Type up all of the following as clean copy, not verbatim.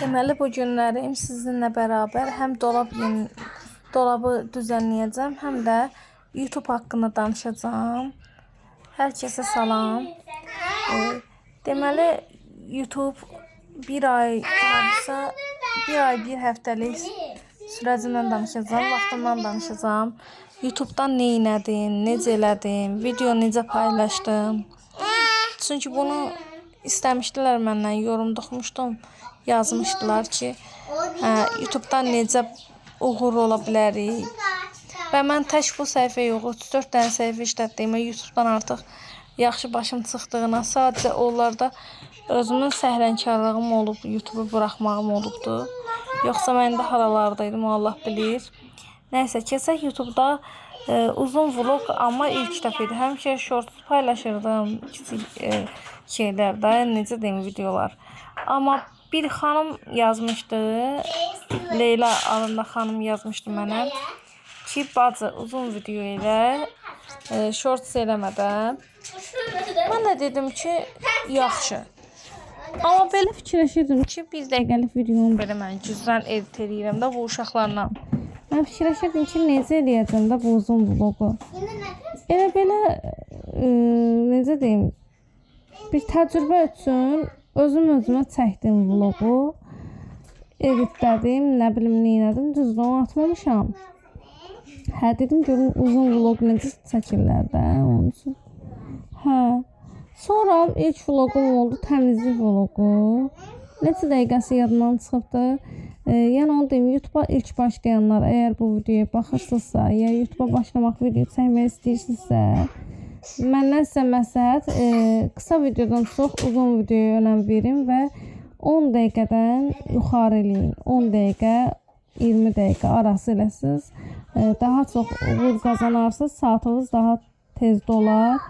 Deməli bu günlərim sizinlə bərabər həm dolabı düzənləyəcəm, həm də YouTube haqqında danışacağım. Hər kəsə salam. Deməli YouTube bir ay hardasa bir həftəlik sürəcindən danışacağım, vaxtından danışacağım. YouTube'dan nə etdim, necə elədim, video necə paylaşdım. Çünki bunu istəmişdilər məndən, yorum toxumuşdum. Yazmışdılar ki, YouTube'dan necə uğur ola bilərik. Və mən tək bu səhifə yox, 34 dənə səhifə işlətdiyimə YouTube'dan artıq yaxşı başım çıxdığına, sadəcə onlarda özümün səhlənkarlığım olub, YouTube'u buraxmağım olubdu. Yoxsa mən də haralardaydım, Allah bilir. Nəysə, keçək YouTube'da uzun vlog, amma ilk dəfə idi. Həmişə shorts paylaşırdım, kiçik şeylərdə, necə deyim, videolar. Amma bir xanım yazmışdı, Leyla adında xanım yazmışdı mənə ki, bacı uzun video ilə shorts eləmədən. Mən də dedim ki, yaxşı. Amma belə fikirləşirdim ki, bir dəqiqəlik videonu belə mən gücdən edit edirəm də bu uşaqlarla. Mən fikirləşirdim ki, necə eləyəcəm də bu uzun vlogu. Elə belə, necə deyim, bir təcrübə üçün özümə çəkdim vlogu. Editlədim, nə bilim, neylədim, düzdür, onu atmamışam. Dedim, görün uzun vlog necə çəkirlər də, onun üçün. Sonra ilk vlogum oldu, təmizlik vlogu. Neçə dəqiqəsi yadımdan çıxıbdı. Yəni onu deyim, YouTube'a ilk başlayanlar, əgər bu videoya baxırsınızsa, ya YouTube'a başlamaq video çəkmək istəyirsinizsə, məndən sizə məsləhət, qısa videodan çox uzun videoya önəm verin və 10 dəqiqədən yuxarı eləyin. 10 dəqiqə, 20 dəqiqə arası eləsiniz. Daha çox uğur qazanarsınız, saatınız daha tez dolar.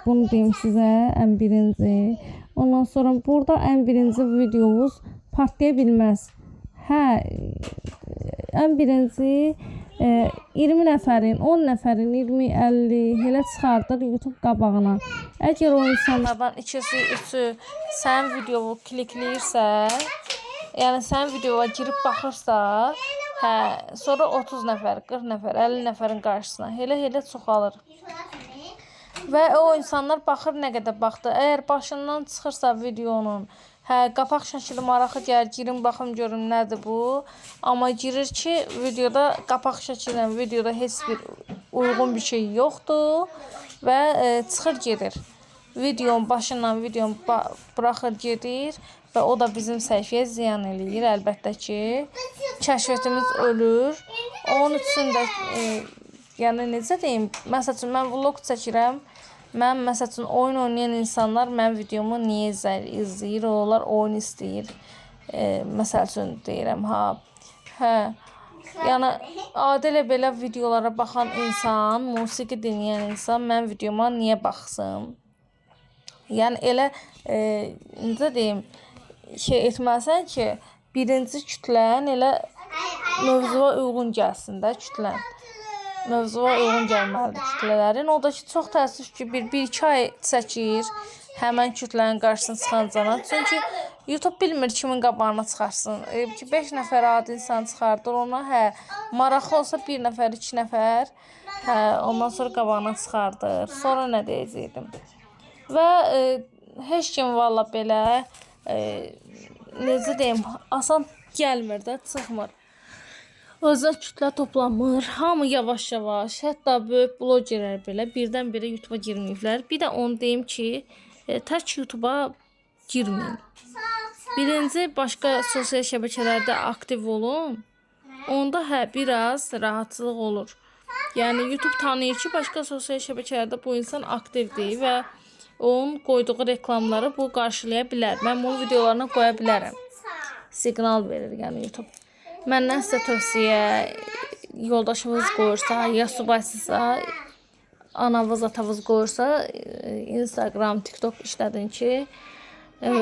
Bunu deyim sizə, ən birinci. Ondan sonra burada ən birinci videomuz partlaya bilməz. Ən birinci 20 nəfərin, 10 nəfərin, 20, 50 elə çıxardır YouTube qabağına. Əgər o insanlardan ikisi, üçü sənin videovu klikləyirsə, yəni sənin videoya girib baxırsa, sonra 30 nəfər, 40 nəfər, 50 nəfərin qarşısına elə çoxalır. Və o insanlar baxır nə qədər baxdı. Əgər başından çıxırsa videonun, qapaq şəkili maraqlı gəlir, girin baxım görün nədir bu. Amma girir ki, videoda qapaq şəkillə videoda heç bir uyğun bir şey yoxdur və çıxır gedir. Videonun başından videonu buraxır gedir və o da bizim səhifəyə ziyan eləyir. Əlbəttə ki, kəşfiyyatımız ölür. Onun üçün də yəni necə deyim, məsəl üçün mən vlog çəkirəm. Mən məsəl üçün oyun oynayan insanlar mənim videomu niyə izləyir? Onlar oyun istəyir. Məsəl üçün deyirəm, yəni adilə belə videolara baxan insan, musiqi dinləyən insan mənim videoma niyə baxsın? Yəni elə necə deyim, şey etməsən ki, birinci kütlən elə mövzuya uyğun gəlsin də kütlən. Mövzuya uyğun gəlməlidir kütlələrin. O da ki, çox təəssüf ki, bir-iki ay çəkir həmən kütlənin qarşısına çıxancana. Çünki YouTube bilmir kimin qabağına çıxarsın. 5 nəfər adi insan çıxardır ona, maraqlı olsa 1 nəfər, 2 nəfər, ondan sonra qabağına çıxardır. Sonra nə deyəcəkdim? Və heç kim valla belə, necə deyim, asan gəlmir də, çıxmır. Özə kütlə toplanmır, hamı yavaş-yavaş, hətta böyük blogerlər belə birdən-birə YouTube'a girməyiblər. Bir də onu deyim ki, tək YouTube'a girməyin. Birinci, başqa sosial şəbəkələrdə aktiv olun, onda biraz rahatsızlıq olur. Yəni YouTube tanıyır ki, başqa sosial şəbəkələrdə bu insan aktivdir və onun qoyduğu reklamları bu qarşılaya bilər. Mən bunu videolarına qoya bilərəm. Siqnal verir yəni YouTube. Məndən sizə tövsiyə, yoldaşınız qoyursa, ya subaysızsa, anavız, atavız qoyursa, Instagram, TikTok işlədin ki,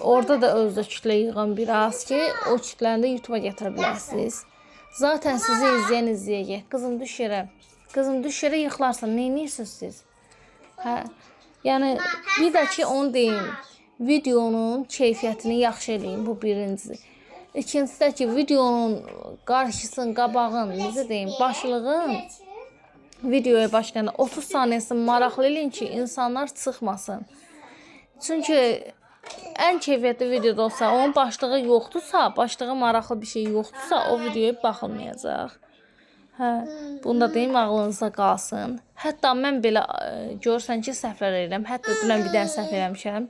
orada da özdə kütlə yığın biraz ki, o kütləni də YouTube'a gətirə bilərsiniz. Zaten sizi izləyək. Qızım düş yerə yıxılarsan, nə edirsiniz siz? Yəni, bir də ki, onu deyim, videonun keyfiyyətini yaxşı eləyin, bu birinci. İkincisi də ki, videonun qarşısın, qabağın, necə deyim, başlığın videoya başlayanda 30 saniyəsini maraqlı eləyin ki, insanlar çıxmasın. Çünki ən keyfiyyətli videoda olsa, onun başlığı yoxdursa, başlığı maraqlı bir şey yoxdursa, o videoya baxılmayacaq. Hə, bunu da deyim, ağlınızda qalsın. Hətta mən belə görürsən ki, səhvlər edirəm. Hətta dünən bir dənə səhv eləmişəm.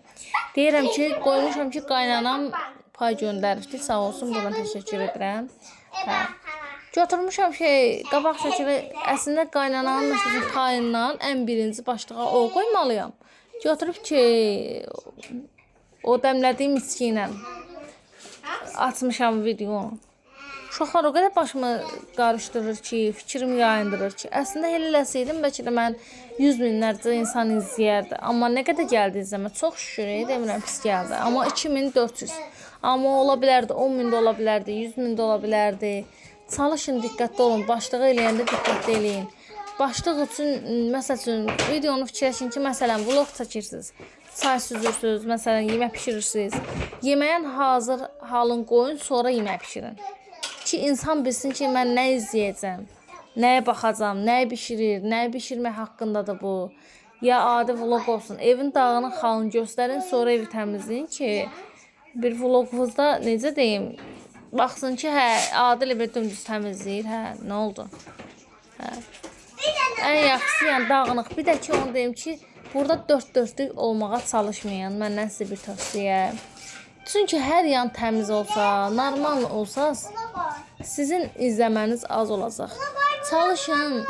Deyirəm ki, qoymuşam ki, qaynanam pay göndəribdi. Sağ olsun, buradan təşəkkür edirəm. Hə. Götürmüşəm qabaq şəkili, əslində qaynananın məsələn payından ən birinci başlığa o qoymalıyam. Götürüb ki, o dəmlədiyim içki ilə açmışam videonu. Uşaqlar o qədər başımı qarışdırır ki, fikrimi yayındırır ki, əslində elə eləsəydim, bəlkə də mən 100 minlərcə insan izləyərdi. Amma nə qədər gəldi izləmə, çox şükür, demirəm pis gəldi. Amma 2400, amma ola bilərdi, 10 min də ola bilərdi, 100 min də ola bilərdi. Çalışın, diqqətli olun, başlığı eləyəndə diqqətli eləyin. Başlıq üçün, məsəl üçün, videonu fikirləşin ki, məsələn, vlog çəkirsiniz, çay süzürsünüz, məsələn, yemək pişirirsiniz. Yeməyin hazır halın qoyun, sonra yemək pişirin. Ki, insan bilsin ki, mən nə izləyəcəm, nəyə baxacam, nəyə bişirir, nəyə bişirmək haqqındadır bu. Ya adi vlog olsun, evin dağının halını göstərin, sonra evi təmizləyin ki, bir vloqunuzda, necə deyim, baxsın ki, hə, Adil bir dümdüz təmizləyir, hə, nə oldu? Hə. Ən yaxşısı, yəni dağınıq. Bir də ki, onu deyim ki, burada dörd-dörtlük olmağa çalışmayın, məndən sizə bir tövsiyə. Çünki hər yan təmiz olsa, normal olsa, sizin izləməniz az olacaq. Çalışın,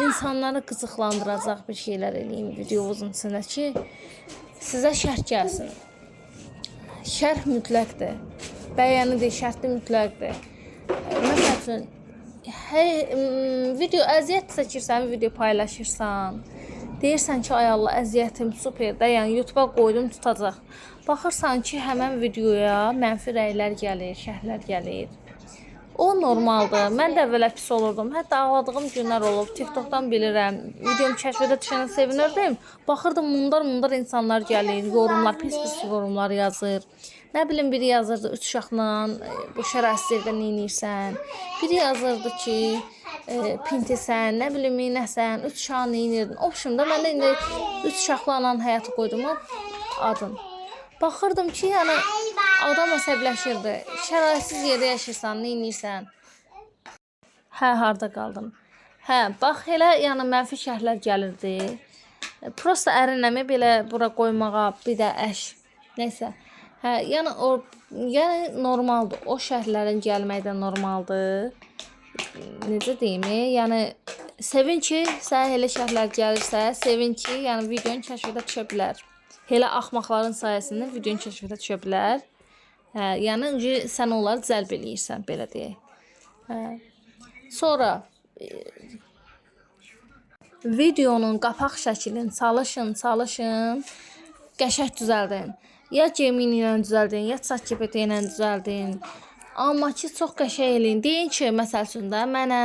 insanları qızıqlandıracaq bir şeylər eləyim videonuzun içində ki, sizə şərh gəlsin. Şərh mütləqdir. Bəyənidir, şərhli mütləqdir. Məsəl üçün, video əziyyət çəkirsən, video paylaşırsan, deyirsən ki, ay Allah, əziyyətim superdə, yəni YouTube'a qoydum, tutacaq. Baxırsan ki, həmən videoya mənfi rəylər gəlir, şərhlər gəlir. O normaldır. Mən də əvvələ pis olurdum. Hətta ağladığım günlər olub. TikTok'dan bilirəm. Videom kəşfədə düşənə sevinirdim. Baxırdım, mundar insanlar gəlir, yorumlar, pis yorumlar yazır. Nə bilim, biri yazırdı, 3 uşaqla bu şərəfsizlikdə neynirsən. Biri yazırdı ki, pintisən, nə bilim, nəsən, 3 uşaqla neynirdin. Opşumda mən də indi 3 uşaqla həyatı qoydum adın. Baxırdım ki, yəni adam əsəbləşirdi. Şərəfsiz yerdə yaşırsan, neynirsən? Hə, harda qaldım? Hə, bax elə, yəni mənfi şərhlər gəlirdi. Prosta ərinəmi belə bura qoymağa, bir də əş, neysə. Hə, yəni normaldır. O şərhlərin gəlməyi də normaldır. Necə deyim, yəni sevin ki, sənə elə şərhlər gəlirsə, sevin ki, yəni videonu kəşfədə düşə bilər. Elə axmaqların sayəsində videonu kəşfədə düşə bilər. Hə, yəni sən onları cəlb eləyirsən, belə deyək. Hə. Sonra videonun qapaq şəklini çalışın, qəşəng düzəldin. Ya Gemini ilə düzəldin, ya ChatGPT ilə düzəldin. Amma ki, çox qəşəng eləyin. Deyin ki, məsəl üçün də mənə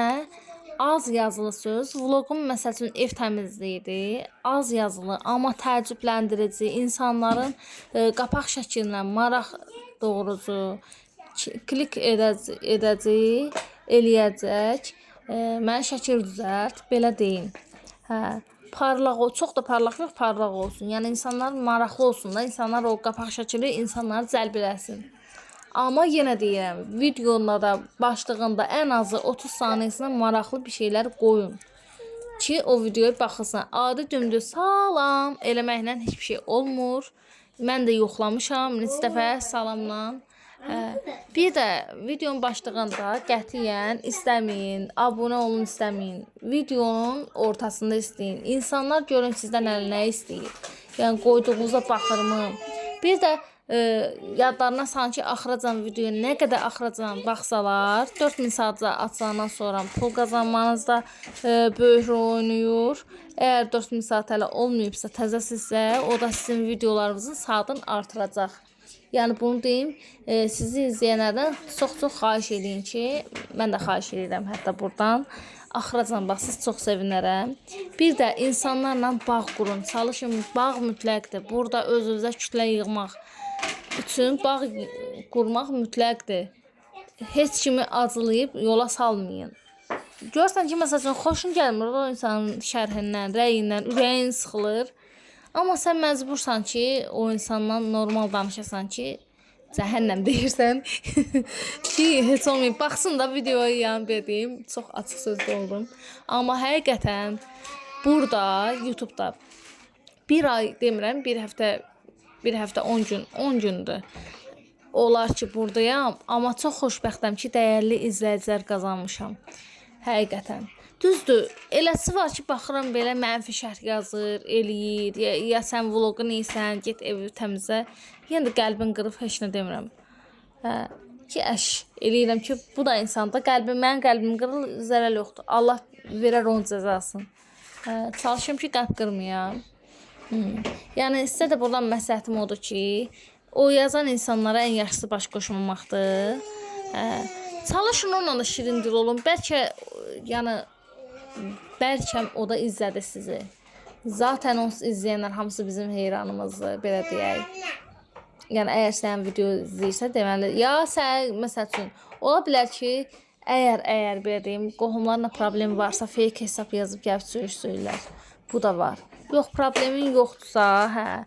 az yazılı söz, vloqum məsəl üçün ev təmizliyidir, az yazılı, amma təəccübləndirici, insanların qapaq şəklinə maraq doğurucu, klik eləyəcək, mənə şəkil düzəlt, belə deyin. Hə, parlaq, çox da parlaq yox, parlaq olsun. Yəni insanlar maraqlı olsun da, insanlar o qapaq şəkili insanları cəlb eləsin. Amma yenə deyirəm, videonda da, başlığında ən azı 30 saniyəsinə maraqlı bir şeylər qoyun. Ki, o videoya baxılsın. Adi dümdüz salam eləməklə heç bir şey olmur. Mən də yoxlamışam, neçə dəfə salamla. Bir də videonun başlığında qətiyyən istəməyin, abunə olun istəməyin. Videonun ortasında istəyin. İnsanlar görün sizdən nə istəyir. Yəni qoyduğunuza baxırmı? Bir də yadlarına sanki axıracan videoya nə qədər axıracan baxsalar, 4000 saatca açılandan sonra pul qazanmanızda böyük rol oynayır. Əgər 4000 saat hələ olmayıbsa, təzəsizsə, o da sizin videolarınızın saatını artıracaq. Yəni bunu deyim, sizi izləyənlərdən çox xahiş edin ki, mən də xahiş edirəm hətta buradan. Axıracan bax, siz çox sevinərəm. Bir də insanlarla bağ qurun, çalışın, bağ mütləqdir. Burada öz-özə kütlə yığmaq üçün bağ qurmaq mütləqdir. heç kimi acılayıb yola salmayın. Görsən ki, məsələn, xoşun gəlmir o insanın şərhindən, rəyindən, ürəyin sıxılır. Amma sən məcbursan ki, o insandan normal danışasan ki, cəhənnəm deyirsən ki, heç olmayıb. Baxsın da videoyu yan dediyim, çox açıq sözlü oldum. Amma həqiqətən burada, YouTube'da bir ay demirəm, bir həftə 10 gündür. Olar ki, buradayam, amma çox xoşbəxtəm ki, dəyərli izləyicilər qazanmışam. Həqiqətən. Düzdür, eləsi var ki, baxıram belə mənfi şərh yazır, eləyir, ya sən vlogu neysən, get evi təmizlə. Yəni də qəlbin qırıb heç nə demirəm. Ki, eləyirəm ki, bu da insanda mənim qəlbim qırıl, zərəl yoxdur. Allah verər onun cəzasını. Çalışıyorum ki, qəlb qırmayam. Yəni, sizə də buradan məsləhətim odur ki, o yazan insanlara ən yaxşısı baş qoşmamaqdır. Çalışın onunla da şirin dil olun. Bəlkə o da izlədi sizi. Zaten onu izləyənlər hamısı bizim heyranımızdır, belə deyək. Yəni, əgər sən video izləyirsə, deməli, ya sən, məsəl üçün, ola bilər ki, əgər belə deyim, qohumlarla problem varsa, fake hesab yazıb gəlib söyürlər. Bu da var. Yox, problemin yoxdursa,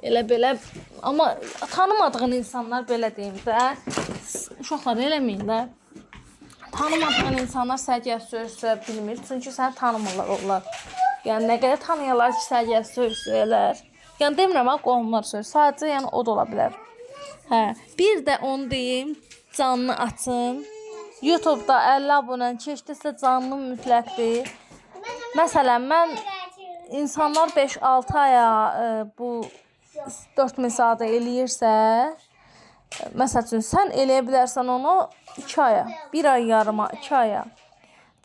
elə belə, amma tanımadığın insanlar belə deyim də, uşaqlar eləməyin də. Tanımadığın insanlar səhəgər söyürsə bilmir, çünki səni tanımırlar onlar. Yəni, nə qədər tanıyarlar ki, səhəgər söyürlər. Yəni, demirəm, qohumlar söyür, sadəcə yəni, o da ola bilər. Bir də onu deyim, canlı açın. YouTube'da 50 abunən keçdirsə canlı mütləqdir. Məsələn, mən insanlar 5-6 aya bu 4000 saata eləyirsə, məsəl üçün, sən eləyə bilərsən onu 2 aya, 1 ay yarıma, 2 aya.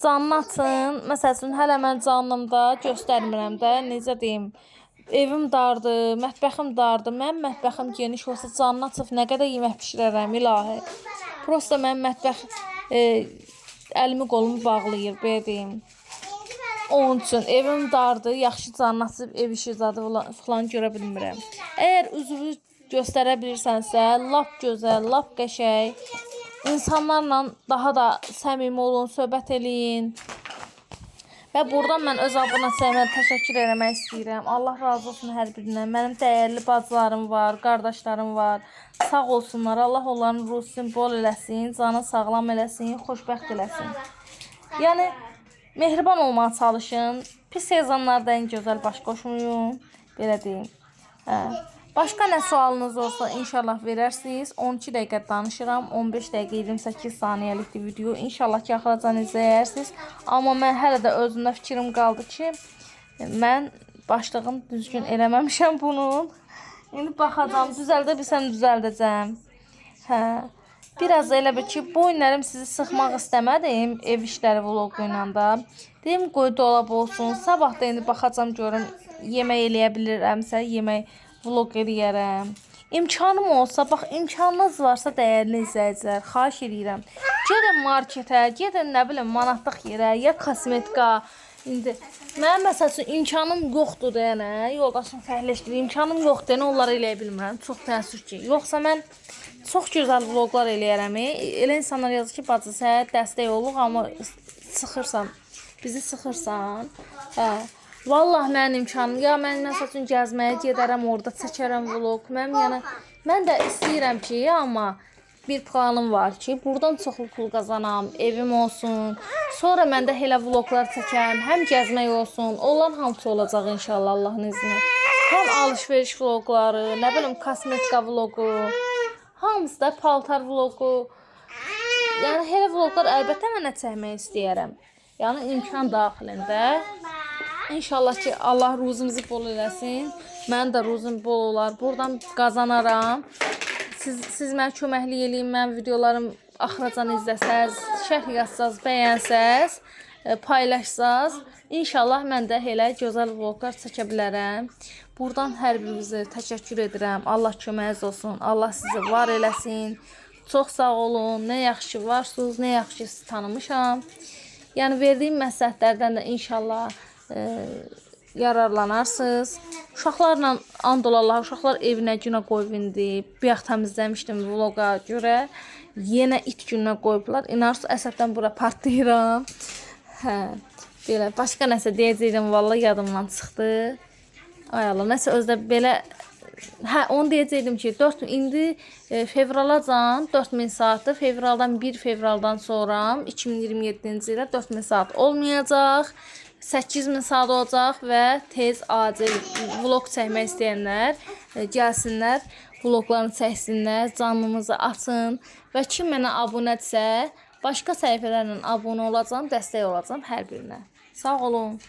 Canlı açın, məsəl üçün, hələ mən canlımda göstərmirəm də, necə deyim, evim dardır, mətbəxim dardır, mənim mətbəxim geniş olsa canlı açıb nə qədər yemək pişirərəm, ilahi. Prosta mənim mətbəx əlimi qolumu bağlayır, belə deyim. Onun üçün evim dardır, yaxşı canlı açıb ev işi zadı falan görə bilmirəm. Əgər üzvü göstərə bilirsənsə, lap gözəl, lap qəşəng, insanlarla daha da səmimi olun, söhbət eləyin. Və buradan mən öz abunəçilərimə təşəkkür eləmək istəyirəm. Allah razı olsun hər birindən. Mənim dəyərli bacılarım var, qardaşlarım var. Sağ olsunlar. Allah onların ruhsunu bol eləsin, canı sağlam eləsin, xoşbəxt eləsin. Yəni, mehriban olmağa çalışın. Pis yazanlarda ən gözəl baş qoşmayın. Belə deyim. Başqa nə sualınız olsa inşallah verərsiniz. 12 dəqiqə danışıram. 15 dəqiqə 28 saniyəlikdir video. İnşallah ki, axıracan izləyərsiniz. Amma mən hələ də özümdə fikrim qaldı ki, mən başlığını düzgün eləməmişəm bunun. İndi baxacam, düzəldə bilsəm düzəldəcəm. Biraz elə bir ki, bu günlərim sizi sıxmaq istəmədim ev işləri vlogu ilə da. Deyim, qoy dolab olsun. Sabah da indi baxacam görüm, yemək eləyə bilirəmsə, yemək vlog eləyərəm. İmkanım olsa, bax, imkanınız varsa dəyərli izləyicilər, xahiş edirəm. Gedin marketə, gedin nə bilim manatlıq yerə, ya kosmetika. İndi mənim məsəl üçün imkanım yoxdur deyənə, yoldaşım fəhləşdirir, imkanım yoxdur deyənə onları eləyə bilmirəm. Çox təəssüf ki. Yoxsa mən çox gözəl vloglar eləyərəm. Elə insanlar yazır ki, bacı, sənə dəstək oluq, amma sıxırsan, bizi sıxırsan. Vallahi mənim imkanım, ya mən məsəl üçün gəzməyə gedərəm, orada çəkərəm vlog. Mən də istəyirəm ki, amma bir planım var ki, buradan çoxlu pul qazanam, evim olsun. Sonra mən də elə vloglar çəkəm, həm gəzmək olsun. Onlar hamısı olacaq inşallah Allahın izni. Həm alışveriş vlogları, nə bilim kosmetika vlogu, hamısı da paltar vlogu. Yəni elə vloglar əlbəttə mənə çəkmək istəyərəm. Yəni imkan daxilində. İnşallah ki, Allah ruzumuzu bol eləsin. Mənim də ruzum bol olar. Buradan qazanaram. Siz mənə köməklik eləyin. Mən videolarım axıracan izləsəz, şərh yazsaz, bəyənsəz, paylaşsaz. İnşallah mən də elə gözəl vloglar çəkə bilərəm. Buradan hər birinizə təşəkkür edirəm. Allah köməyiniz olsun. Allah sizi var eləsin. Çox sağ olun. Nə yaxşı varsınız, nə yaxşı sizi tanımışam. Yəni verdiyim məsləhətlərdən də inşallah yararlanarsınız. Uşaqlarla and olarlar, uşaqlar evinə günə qoyub indi. Bayaq təmizləmişdim vloqa görə. yenə it gününə qoyublar. İnanırsınız, əsəbdən bura partlayıram. Hə, belə başqa nəsə deyəcəydim, vallahi yadımdan çıxdı. Ay Allah, nəsə özdə belə. Hə, onu deyəcəydim ki, indi fevralacan 4000 saatdır. Fevraldan 1 fevraldan sonra 2027-ci ilə 4000 saat olmayacaq. 8000 saat olacaq və tez acil vlog çəkmək istəyənlər gəlsinlər, vloglarını çəksinlər, canlımızı açın və kim mənə abunədirsə, başqa səhifələrlə abunə olacam, dəstək olacam hər birinə. Sağ olun.